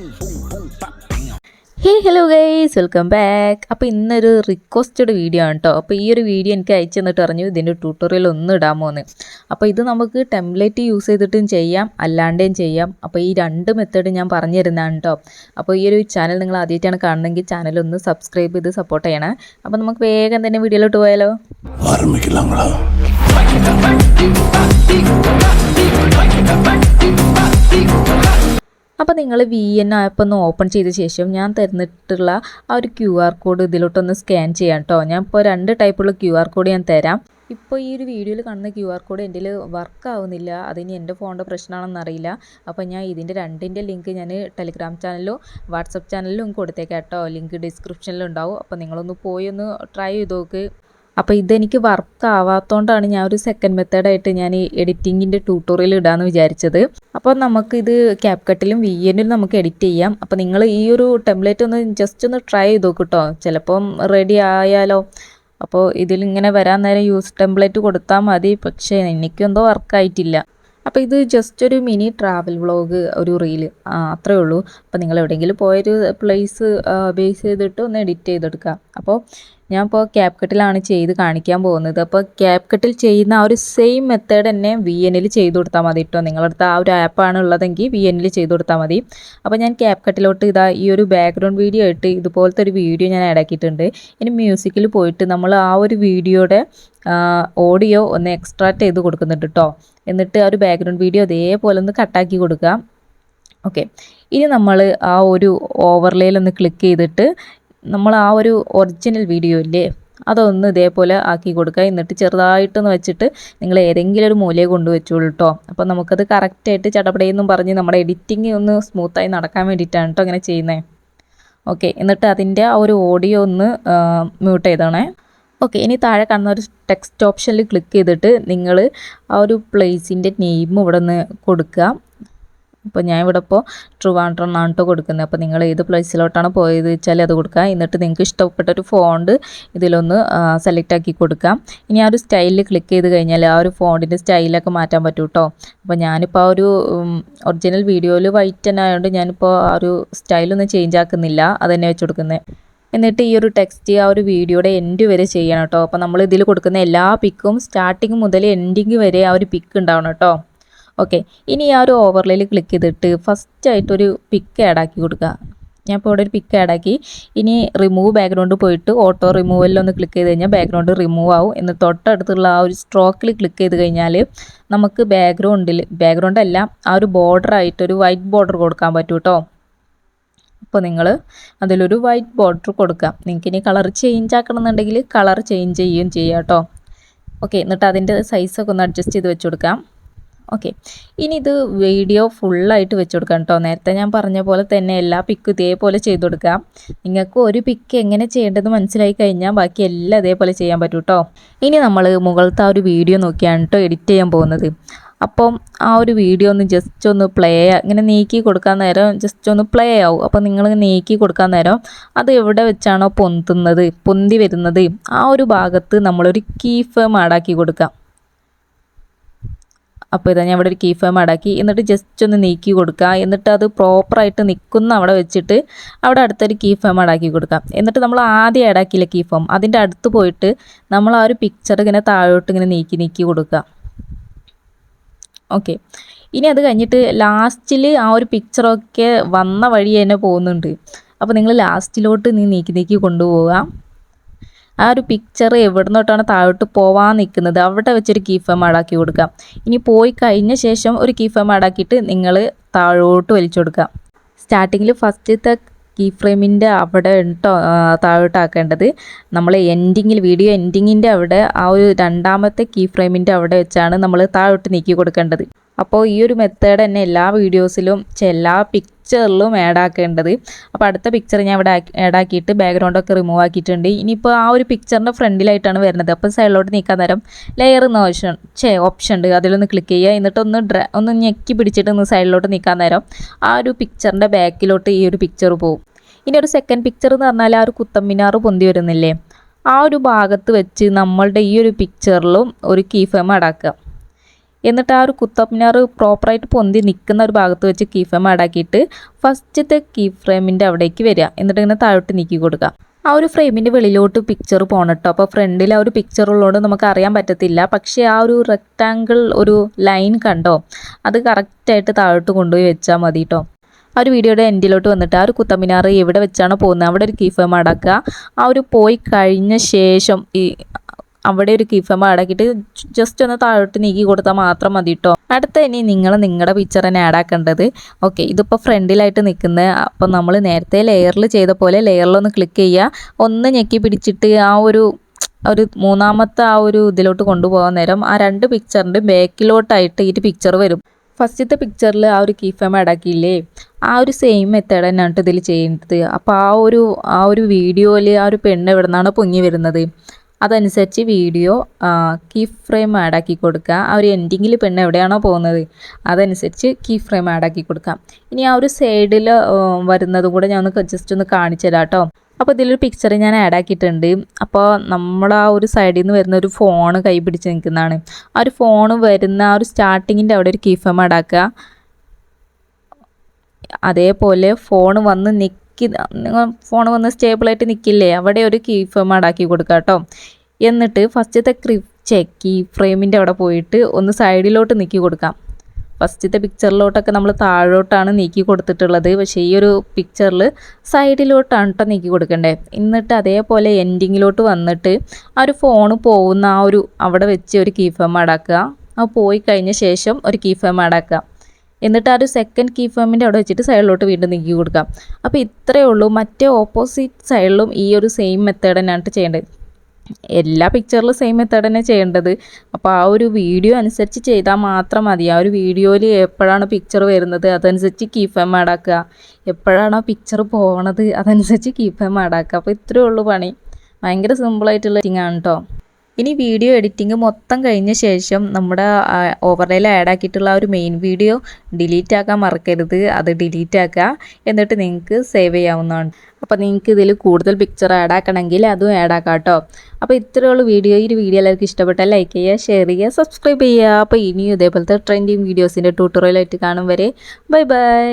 ഹേ hello guys, welcome back. അപ്പോൾ ഇന്നൊരു requested video ആണ് കേട്ടോ. അപ്പോൾ ഈ ഒരു വീഡിയോ എനിക്ക് അയച്ചു തന്നിട്ട് പറഞ്ഞു ഇതിൻ്റെ ട്യൂട്ടോറിയൽ ഒന്ന് ഇടാമോന്ന്. അപ്പോൾ ഇത് നമുക്ക് ടെംപ്ലേറ്റ് യൂസ് ചെയ്തിട്ടും ചെയ്യാം, അല്ലാണ്ടേയും ചെയ്യാം. അപ്പോൾ ഈ രണ്ട് മെത്തേഡ് ഞാൻ പറഞ്ഞു തരുന്നതാണ് കേട്ടോ. അപ്പോൾ ഈ ഒരു ചാനൽ നിങ്ങൾ ആദ്യമായിട്ടാണ് കാണുന്നതെങ്കിൽ ചാനൽ ഒന്ന് സബ്സ്ക്രൈബ് ചെയ്ത് സപ്പോർട്ട് ചെയ്യണേ. അപ്പോൾ നമുക്ക് വേഗം തന്നെ വീഡിയോയിലോട്ട് പോയാലോ. അപ്പോൾ നിങ്ങൾ VN ആപ്പ് ഒന്ന് ഓപ്പൺ ചെയ്ത ശേഷം ഞാൻ തരുന്നിട്ടുള്ള ആ ഒരു QR കോഡ് ഇതിലോട്ടൊന്ന് സ്കാൻ ചെയ്യാം കേട്ടോ. ഞാൻ ഇപ്പോൾ 2 ടൈപ്പുള്ള QR കോഡ് ഞാൻ തരാം. ഇപ്പോൾ ഈ ഒരു വീഡിയോയിൽ കാണുന്ന QR കോഡ് എൻ്റെ വർക്ക് ആവുന്നില്ല, അതിന് എൻ്റെ ഫോണിൻ്റെ പ്രശ്നമാണെന്നറിയില്ല. അപ്പോൾ ഞാൻ ഇതിൻ്റെ രണ്ടിൻ്റെ ലിങ്ക് ഞാൻ ടെലിഗ്രാം ചാനലിലും വാട്സപ്പ് ചാനലിലും കൊടുത്തേക്കാം കേട്ടോ. ലിങ്ക് ഡിസ്ക്രിപ്ഷനിലും ഉണ്ടാവും. അപ്പോൾ നിങ്ങളൊന്ന് പോയി ഒന്ന് ട്രൈ ചെയ്ത് നോക്ക്. അപ്പോൾ ഇതെനിക്ക് വർക്ക് ആവാത്തതുകൊണ്ടാണ് ഞാൻ ഒരു സെക്കൻഡ് മെത്തേഡായിട്ട് ഞാൻ ഈ എഡിറ്റിങ്ങിൻ്റെ ട്യൂട്ടോറിയൽ ഇടാമെന്ന് വിചാരിച്ചത്. അപ്പോൾ നമുക്കിത് CapCutലും VNലും നമുക്ക് എഡിറ്റ് ചെയ്യാം. അപ്പോൾ നിങ്ങൾ ഈ ഒരു ടെംപ്ലേറ്റ് ഒന്ന് ജസ്റ്റ് ഒന്ന് ട്രൈ ചെയ്ത് നോക്ക് കേട്ടോ. ചിലപ്പം റെഡി ആയാലോ. അപ്പോൾ ഇതിലിങ്ങനെ വരാൻ നേരം യൂസ് ടെംപ്ലേറ്റ് കൊടുത്താൽ മതി. പക്ഷേ എനിക്കെന്തോ വർക്കായിട്ടില്ല. അപ്പോൾ ഇത് ജസ്റ്റ് ഒരു മിനി ട്രാവൽ വ്ളോഗ്, ഒരു റീല് അത്രേ ഉള്ളൂ. അപ്പോൾ നിങ്ങൾ എവിടെയെങ്കിലും പോയൊരു പ്ലേസ് ബേസ് ചെയ്തിട്ട് ഒന്ന് എഡിറ്റ് ചെയ്തെടുക്കുക. അപ്പോൾ ഞാൻ ഇപ്പോൾ CapCutലാണ് ചെയ്ത് കാണിക്കാൻ പോകുന്നത്. അപ്പോൾ CapCutൽ ചെയ്യുന്ന ആ ഒരു സെയിം മെത്തേഡ് തന്നെ VNൽ ചെയ്ത് കൊടുത്താൽ മതി കേട്ടോ. നിങ്ങളടുത്ത് ആ ഒരു ആപ്പാണ് ഉള്ളതെങ്കിൽ VNൽ ചെയ്ത് കൊടുത്താൽ മതി. അപ്പോൾ ഞാൻ CapCutലോട്ട് ഇതാ ഈ ഒരു ബാക്ക്ഗ്രൗണ്ട് വീഡിയോ ആയിട്ട് ഇതുപോലത്തെ ഒരു വീഡിയോ ഞാൻ ആഡ് ആക്കിയിട്ടുണ്ട്. ഇനി മ്യൂസിക്കിൽ പോയിട്ട് നമ്മൾ ആ ഒരു വീഡിയോയുടെ ഓഡിയോ ഒന്ന് എക്സ്ട്രാക്റ്റ് ചെയ്ത് കൊടുക്കുന്നുണ്ട് കേട്ടോ. എന്നിട്ട് ആ ഒരു ബാക്ക്ഗ്രൗണ്ട് വീഡിയോ അതേപോലെ ഒന്ന് കട്ടാക്കി കൊടുക്കുക. ഓക്കെ, ഇനി നമ്മൾ ആ ഒരു ഓവർലേയിലൊന്ന് ക്ലിക്ക് ചെയ്തിട്ട് നമ്മൾ ആ ഒരു ഒറിജിനൽ വീഡിയോ ഇല്ലേ അതൊന്ന് ഇതേപോലെ ആക്കി കൊടുക്കുക. എന്നിട്ട് ചെറുതായിട്ടൊന്ന് വെച്ചിട്ട് നിങ്ങൾ ഏതെങ്കിലും ഒരു മൂലയെ കൊണ്ടുവച്ചോളൂ കേട്ടോ. അപ്പോൾ നമുക്കത് കറക്റ്റായിട്ട് ചടപടയെന്നും പറഞ്ഞ് നമ്മുടെ എഡിറ്റിംഗ് ഒന്ന് സ്മൂത്തായി നടക്കാൻ വേണ്ടിയിട്ടാണ് കേട്ടോ അങ്ങനെ ചെയ്യുന്നത്. ഓക്കെ, എന്നിട്ട് അതിൻ്റെ ആ ഒരു ഓഡിയോ ഒന്ന് മ്യൂട്ട് ചെയ്തോണേ. ഓക്കെ, ഇനി താഴെ കാണുന്ന ഒരു ടെക്സ്റ്റ് ഓപ്ഷനിൽ ക്ലിക്ക് ചെയ്തിട്ട് നിങ്ങൾ ആ ഒരു പ്ലേസിൻ്റെ നെയിം ഇവിടെ നിന്ന് കൊടുക്കുക. അപ്പോൾ ഞാൻ ഇവിടെ ഇപ്പോൾ ട്രിവാൻഡ്രം എന്നാണ് കേട്ടോ കൊടുക്കുന്നത്. അപ്പോൾ നിങ്ങൾ ഏത് പ്ലേസിലോട്ടാണ് പോയത് വെച്ചാൽ അത് കൊടുക്കുക. എന്നിട്ട് നിങ്ങൾക്ക് ഇഷ്ടപ്പെട്ട ഒരു ഫോണ്ട് ഇതിലൊന്ന് സെലക്ട് ആക്കി കൊടുക്കാം. ഇനി ആ ഒരു സ്റ്റൈലിൽ ക്ലിക്ക് ചെയ്ത് കഴിഞ്ഞാൽ ആ ഒരു ഫോണ്ടിൻ്റെ സ്റ്റൈലൊക്കെ മാറ്റാൻ പറ്റും കേട്ടോ. അപ്പോൾ ഞാനിപ്പോൾ ആ ഒരു ഒറിജിനൽ വീഡിയോയിൽ വൈറ്റ് തന്നെ ആയതുകൊണ്ട് ഞാനിപ്പോൾ ആ ഒരു സ്റ്റൈലൊന്നും ചേഞ്ച് ആക്കുന്നില്ല, അത് തന്നെ വെച്ച് കൊടുക്കുന്നത്. എന്നിട്ട് ഈ ഒരു ടെക്സ്റ്റ് ആ ഒരു വീഡിയോയുടെ എൻഡ് വരെ ചെയ്യണം കേട്ടോ. അപ്പോൾ നമ്മൾ ഇതിൽ കൊടുക്കുന്ന എല്ലാ പിക്കും സ്റ്റാർട്ടിങ് മുതൽ എൻഡിങ് വരെ ആ ഒരു പിക്ക് ഉണ്ടാവണം കേട്ടോ. ഓക്കെ, ഇനി ആ ഒരു ഓവർലേയിൽ ക്ലിക്ക് ചെയ്തിട്ട് ഫസ്റ്റായിട്ടൊരു പിക്ക് ആഡാക്കി കൊടുക്കുക. ഞാൻ ഇപ്പോൾ ഇവിടെ ഒരു പിക്ക് ആഡാക്കി. ഇനി റിമൂവ് ബാക്ക്ഗ്രൗണ്ട് പോയിട്ട് ഓട്ടോ റിമൂവലിലൊന്ന് ക്ലിക്ക് ചെയ്ത് കഴിഞ്ഞാൽ ബാക്ക്ഗ്രൗണ്ട് റിമൂവ് ആവും. എന്നിട്ട് തൊട്ടടുത്തുള്ള ആ ഒരു സ്ട്രോക്കിൽ ക്ലിക്ക് ചെയ്ത് കഴിഞ്ഞാൽ നമുക്ക് ബാക്ക്ഗ്രൗണ്ട് അല്ല ആ ഒരു ബോർഡറായിട്ടൊരു വൈറ്റ് ബോർഡർ കൊടുക്കാൻ പറ്റും കേട്ടോ. അപ്പോൾ നിങ്ങൾ അതിലൊരു വൈറ്റ് ബോർഡർ കൊടുക്കാം. നിങ്ങൾക്ക് ഇനി കളർ ചേഞ്ച് ആക്കണമെന്നുണ്ടെങ്കിൽ കളർ ചേഞ്ച് ചെയ്യുകയും ചെയ്യാം കേട്ടോ. ഓക്കെ, എന്നിട്ട് അതിൻ്റെ സൈസൊക്കെ ഒന്ന് അഡ്ജസ്റ്റ് ചെയ്ത് വെച്ച് കൊടുക്കാം. ഓക്കെ, ഇനി ഇത് വീഡിയോ ഫുള്ളായിട്ട് വെച്ച് കൊടുക്കാം കേട്ടോ. നേരത്തെ ഞാൻ പറഞ്ഞ പോലെ തന്നെ എല്ലാ പിക്കും ഇതേപോലെ ചെയ്ത് കൊടുക്കാം. നിങ്ങൾക്ക് ഒരു പിക്ക് എങ്ങനെ ചെയ്യേണ്ടത് മനസ്സിലായി കഴിഞ്ഞാൽ ബാക്കി എല്ലാം അതേപോലെ ചെയ്യാൻ പറ്റും കേട്ടോ. ഇനി നമ്മൾ മുകളിലത്തെ ആ ഒരു വീഡിയോ നോക്കിയാണ് കേട്ടോ എഡിറ്റ് ചെയ്യാൻ പോകുന്നത്. അപ്പം ആ ഒരു വീഡിയോ ഒന്ന് ജസ്റ്റ് ഒന്ന് ഇങ്ങനെ നീക്കി കൊടുക്കാൻ നേരം ജസ്റ്റ് ഒന്ന് പ്ലേ ആവും. അപ്പോൾ നിങ്ങൾ നീക്കി കൊടുക്കാൻ നേരം അത് എവിടെ വെച്ചാണോ പൊന്തി വരുന്നത് ആ ഒരു ഭാഗത്ത് നമ്മളൊരു കീ ഫ്രെയിം ആഡാക്കി കൊടുക്കാം. അപ്പോൾ ഇതാ ഞാൻ ഇവിടെ ഒരു കീ ഫ്രെയിം ആഡാക്കി. എന്നിട്ട് ജസ്റ്റ് ഒന്ന് നീക്കി കൊടുക്കുക. എന്നിട്ട് അത് പ്രോപ്പറായിട്ട് നിൽക്കുന്ന അവിടെ വെച്ചിട്ട് അവിടെ അടുത്തൊരു കീ ഫ്രെയിം ആഡാക്കി കൊടുക്കാം. എന്നിട്ട് നമ്മൾ ആദ്യം ആഡാക്കിയില്ല കീ ഫ്രെയിം അതിൻ്റെ അടുത്ത് പോയിട്ട് നമ്മൾ ആ ഒരു പിക്ചർ ഇങ്ങനെ താഴോട്ട് ഇങ്ങനെ നീക്കി കൊടുക്കുക. ഓക്കെ, ഇനി അത് കഴിഞ്ഞിട്ട് ലാസ്റ്റിൽ ആ ഒരു പിക്ചറൊക്കെ വന്ന വഴി തന്നെ പോകുന്നുണ്ട്. അപ്പോൾ നിങ്ങൾ ലാസ്റ്റിലോട്ട് നീക്കി കൊണ്ടുപോവുക. ആ ഒരു പിക്ചർ എവിടെ നിന്നോട്ടാണ് താഴോട്ട് പോവാൻ നിൽക്കുന്നത് അവിടെ വെച്ചൊരു കീ ഫ്രെയിം ആഡാക്കി കൊടുക്കുക. ഇനി പോയി കഴിഞ്ഞ ശേഷം ഒരു കീ ഫ്രെയിം ആഡാക്കിയിട്ട് നിങ്ങൾ താഴോട്ട് വലിച്ചു കൊടുക്കുക. സ്റ്റാർട്ടിങ്ങിൽ ഫസ്റ്റത്തെ കീ ഫ്രെയിമിൻ്റെ അവിടെ കേട്ടോ താഴോട്ടാക്കേണ്ടത്. നമ്മൾ വീഡിയോ എൻഡിങ്ങിൻ്റെ അവിടെ ആ ഒരു രണ്ടാമത്തെ കീ ഫ്രെയിമിൻ്റെ അവിടെ വെച്ചാണ് നമ്മൾ താഴോട്ട് നീക്കി കൊടുക്കേണ്ടത്. അപ്പോൾ ഈ ഒരു മെത്തേഡ് തന്നെ എല്ലാ വീഡിയോസിലും എല്ലാ പിക്ചറിലും ആഡ് ആക്കേണ്ടത്. അപ്പോൾ അടുത്ത പിക്ചർ ഞാൻ ഇവിടെ ആഡ് ആക്കിയിട്ട് ബാക്ക്ഗ്രൗണ്ടൊക്കെ റിമൂവ് ആക്കിയിട്ടുണ്ട്. ഇനിയിപ്പോൾ ആ ഒരു പിക്ചറിൻ്റെ ഫ്രണ്ടിലായിട്ടാണ് വരുന്നത്. അപ്പോൾ സൈഡിലോട്ട് നീക്കാൻ നേരം ലെയർ എന്ന ഓപ്ഷൻ ഉണ്ട്, അതിലൊന്ന് ക്ലിക്ക് ചെയ്യുക. എന്നിട്ട് ഒന്ന് ഞെക്കി പിടിച്ചിട്ട് ഒന്ന് സൈഡിലോട്ട് നീക്കാൻ നേരം ആ ഒരു പിക്ചറിൻ്റെ ബാക്കിലോട്ട് ഈ ഒരു പിക്ചർ പോകും. ഇനി ഒരു സെക്കൻഡ് പിക്ചർ എന്ന് പറഞ്ഞാൽ ആ ഒരു കുത്തമ്മിനാർ പൊന്തി വരുന്നില്ലേ ആ ഒരു ഭാഗത്ത് വെച്ച് നമ്മളുടെ ഈ ഒരു പിക്ചറിലും ഒരു കീ ഫ്രെയിം ആഡ് ആക്കുക. എന്നിട്ട് ആ ഒരു കുത്തബ് മിനാർ പ്രോപ്പറായിട്ട് പൊന്തി നിൽക്കുന്ന ഒരു ഭാഗത്ത് വെച്ച് കീ ഫ്രെയിം ആഡാക്കിയിട്ട് ഫസ്റ്റത്തെ കീ ഫ്രെയിമിൻ്റെ അവിടേക്ക് വരിക. എന്നിട്ട് ഇങ്ങനെ താഴോട്ട് നീക്കി കൊടുക്കുക. ആ ഒരു ഫ്രെയിമിൻ്റെ വെളിയിലോട്ട് പിക്ചർ പോകണം കേട്ടോ. അപ്പോൾ ഫ്രണ്ടിൽ ആ ഒരു പിക്ചർ ഉള്ളതുകൊണ്ട് നമുക്ക് അറിയാൻ പറ്റത്തില്ല. പക്ഷേ ആ ഒരു റെക്റ്റാങ്കിൾ ഒരു ലൈൻ കണ്ടോ, അത് കറക്റ്റായിട്ട് താഴോട്ട് കൊണ്ടുപോയി വെച്ചാൽ മതി കേട്ടോ. ആ ഒരു വീഡിയോയുടെ എൻഡിലോട്ട് വന്നിട്ട് ആ ഒരു കുത്തബ് മിനാർ എവിടെ വെച്ചാണ് പോകുന്നത് അവിടെ ഒരു കീ ഫ്രെയിം ആടാക്കുക. ആ ഒരു പോയി കഴിഞ്ഞ ശേഷം അവിടെ ഒരു കീ ഫ്രെയിം ആടാക്കിയിട്ട് ജസ്റ്റ് ഒന്ന് താഴോട്ട് നീക്കി കൊടുത്താൽ മാത്രം മതി കേട്ടോ. അടുത്ത ഇനി നിങ്ങൾ നിങ്ങളുടെ പിക്ചർ തന്നെ ആഡാക്കേണ്ടത്. ഓക്കെ, ഇതിപ്പോൾ ഫ്രണ്ടിലായിട്ട് നിൽക്കുന്നത്. അപ്പോൾ നമ്മൾ നേരത്തെ ലെയറിൽ ചെയ്ത പോലെ ലെയറിലൊന്ന് ക്ലിക്ക് ചെയ്യുക. ഒന്ന് ഞെക്കി പിടിച്ചിട്ട് ആ ഒരു മൂന്നാമത്തെ ആ ഒരു ഇതിലോട്ട് കൊണ്ടുപോകാൻ നേരം ആ 2 പിക്ചറിൻ്റെ ബാക്കിലോട്ടായിട്ട് ഈ പിക്ചർ വരും. ഫസ്റ്റത്തെ പിക്ചറിൽ ആ ഒരു കീ ഫ്രെയിം ആഡാക്കിയില്ലേ, ആ ഒരു സെയിം മെത്തേഡ് തന്നെയാണ് ഇതിൽ ചെയ്യുന്നത്. അപ്പോൾ ആ ഒരു വീഡിയോയിൽ ആ ഒരു പെണ്ണ് എവിടെ നിന്നാണ് പൊങ്ങി വരുന്നത് അതനുസരിച്ച് വീഡിയോ കീ ഫ്രെയിം ആഡാക്കി കൊടുക്കുക. ആ ഒരു എൻഡിങ്ങിൽ പെണ്ണ് എവിടെയാണോ പോകുന്നത് അതനുസരിച്ച് കീ ഫ്രെയിം ആഡാക്കി കൊടുക്കാം. ഇനി ആ ഒരു സൈഡിൽ വരുന്നത് കൂടെ ഞാൻ ജസ്റ്റ് ഒന്ന് കാണിച്ചു തരാം കേട്ടോ. അപ്പോൾ ഇതിലൊരു പിക്ചർ ഞാൻ ആഡാക്കിയിട്ടുണ്ട്. അപ്പോൾ നമ്മൾ ആ ഒരു സൈഡിൽ നിന്ന് വരുന്ന ഒരു ഫോൺ കൈ പിടിച്ച് നിൽക്കുന്നതാണ്. ആ ഒരു ഫോൺ വരുന്ന ആ ഒരു സ്റ്റാർട്ടിങ്ങിൻ്റെ അവിടെ ഒരു കീ ഫ്രെയിം ആഡാക്കുക. അതേപോലെ ഫോൺ വന്ന് ഫോൺ വന്ന് സ്റ്റേബിളായിട്ട് നിൽക്കില്ലേ, അവിടെ ഒരു കീ ഫ്രെയിം ആഡാക്കി കൊടുക്കുക കേട്ടോ. എന്നിട്ട് ഫസ്റ്റത്തെ കീ ഫ്രെയിമിൻ്റെ അവിടെ പോയിട്ട് ഒന്ന് സൈഡിലോട്ട് നീക്കി കൊടുക്കാം. ഫസ്റ്റത്തെ പിക്ചറിലോട്ടൊക്കെ നമ്മൾ താഴോട്ടാണ് നീക്കി കൊടുത്തിട്ടുള്ളത്. പക്ഷേ ഈ ഒരു പിക്ചറിൽ സൈഡിലോട്ടാണ് കേട്ടോ നീക്കി കൊടുക്കണ്ടേ. എന്നിട്ട് അതേപോലെ എൻഡിങ്ങിലോട്ട് വന്നിട്ട് ആ ഒരു ഫോൺ പോകുന്ന ആ ഒരു അവിടെ വെച്ച് ഒരു കീ ഫ്രെയിം ആഡാക്കുക. അത് പോയി കഴിഞ്ഞ ശേഷം ഒരു കീ ഫ്രെയിം ആഡാക്കുക. എന്നിട്ട് ആ ഒരു സെക്കൻഡ് കീ ഫ്രെയിമിൻ്റെ അവിടെ വെച്ചിട്ട് സൈഡിലോട്ട് വീണ്ടും നീക്കി കൊടുക്കാം. അപ്പോൾ ഇത്രയേ ഉള്ളൂ. മറ്റേ ഓപ്പോസിറ്റ് സൈഡിലും ഈ ഒരു സെയിം മെത്തേഡ് തന്നെയാണ് ചെയ്യേണ്ടത്. എല്ലാ പിക്ചറിലും സെയിം മെത്തേഡ് തന്നെ ചെയ്യേണ്ടത്. അപ്പോൾ ആ ഒരു വീഡിയോ അനുസരിച്ച് ചെയ്താൽ മാത്രം മതി. ആ ഒരു വീഡിയോയിൽ എപ്പോഴാണ് പിക്ചർ വരുന്നത് അതനുസരിച്ച് കീ ഫ്രെയിം ആഡാക്കുക. എപ്പോഴാണോ പിക്ചർ പോകണത് അതനുസരിച്ച് കീ ഫ്രെയിം ആഡാക്കുക. അപ്പോൾ ഇത്രയേ ഉള്ളൂ പണി. ഭയങ്കര സിമ്പിളായിട്ടുള്ള എഡിറ്റിംഗ് ആണ് കേട്ടോ. ഇനി വീഡിയോ എഡിറ്റിംഗ് മൊത്തം കഴിഞ്ഞ ശേഷം നമ്മുടെ ഓവർലേയിൽ ആഡ് ആക്കിയിട്ടുള്ള ആ ഒരു മെയിൻ വീഡിയോ ഡിലീറ്റ് ആക്കാൻ മറക്കരുത്. അത് ഡിലീറ്റ് ആക്കുക. എന്നിട്ട് നിങ്ങൾക്ക് സേവ് ചെയ്യാവുന്നതാണ്. അപ്പോൾ നിങ്ങൾക്ക് ഇതിൽ കൂടുതൽ പിക്ചർ ആഡ് ആക്കണമെങ്കിൽ അതും ആഡ് ആക്കാം കേട്ടോ. അപ്പോൾ ഇത്രയുള്ള വീഡിയോ. ഈ ഒരു വീഡിയോ എല്ലാവർക്കും ഇഷ്ടപ്പെട്ടാൽ ലൈക്ക് ചെയ്യുക, ഷെയർ ചെയ്യുക, സബ്സ്ക്രൈബ് ചെയ്യുക. അപ്പോൾ ഇനിയും ഇതേപോലത്തെ ട്രെൻഡിങ് വീഡിയോസിൻ്റെ ട്യൂട്ടോറിയലായിട്ട് കാണും വരെ ബൈ ബൈ.